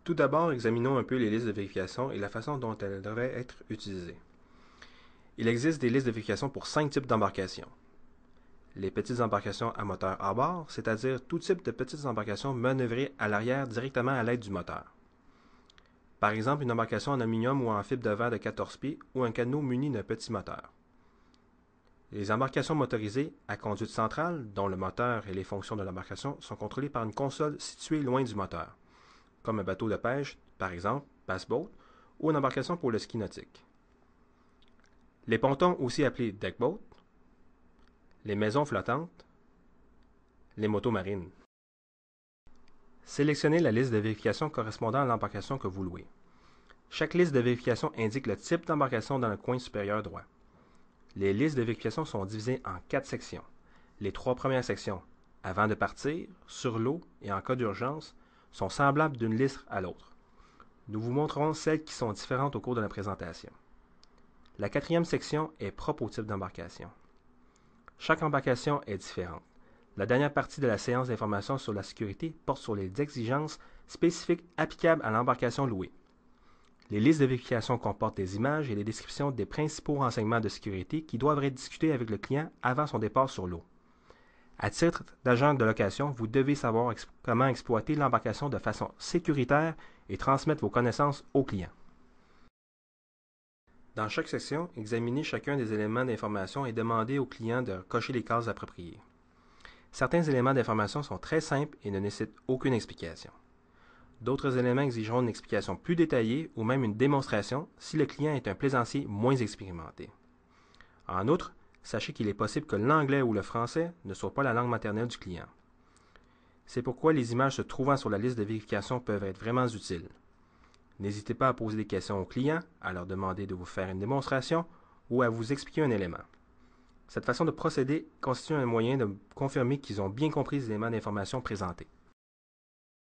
Tout d'abord, examinons un peu les listes de vérification et la façon dont elles devraient être utilisées. Il existe des listes de vérification pour 5 types d'embarcations. Les petites embarcations à moteur à bord, c'est-à-dire tout type de petites embarcations manœuvrées à l'arrière directement à l'aide du moteur. Par exemple, une embarcation en aluminium ou en fibre de verre de 14 pieds ou un canot muni d'un petit moteur. Les embarcations motorisées à conduite centrale, dont le moteur et les fonctions de l'embarcation sont contrôlées par une console située loin du moteur, comme un bateau de pêche, par exemple, bass-boat, ou une embarcation pour le ski nautique. Les pontons, aussi appelés deck-boat, les maisons flottantes, les motos marines. Sélectionnez la liste de vérification correspondant à l'embarcation que vous louez. Chaque liste de vérification indique le type d'embarcation dans le coin supérieur droit. Les listes de vérification sont divisées en 4 sections. Les 3 premières sections, avant de partir, sur l'eau et en cas d'urgence, sont semblables d'une liste à l'autre. Nous vous montrerons celles qui sont différentes au cours de la présentation. La 4e section est propre au type d'embarcation. Chaque embarcation est différente. La dernière partie de la séance d'information sur la sécurité porte sur les exigences spécifiques applicables à l'embarcation louée. Les listes de vérification comportent des images et les descriptions des principaux renseignements de sécurité qui doivent être discutés avec le client avant son départ sur l'eau. À titre d'agent de location, vous devez savoir comment exploiter l'embarcation de façon sécuritaire et transmettre vos connaissances au client. Dans chaque section, examinez chacun des éléments d'information et demandez au client de cocher les cases appropriées. Certains éléments d'information sont très simples et ne nécessitent aucune explication. D'autres éléments exigeront une explication plus détaillée ou même une démonstration si le client est un plaisancier moins expérimenté. En outre, sachez qu'il est possible que l'anglais ou le français ne soit pas la langue maternelle du client. C'est pourquoi les images se trouvant sur la liste de vérification peuvent être vraiment utiles. N'hésitez pas à poser des questions aux clients, à leur demander de vous faire une démonstration ou à vous expliquer un élément. Cette façon de procéder constitue un moyen de confirmer qu'ils ont bien compris les éléments d'information présentés.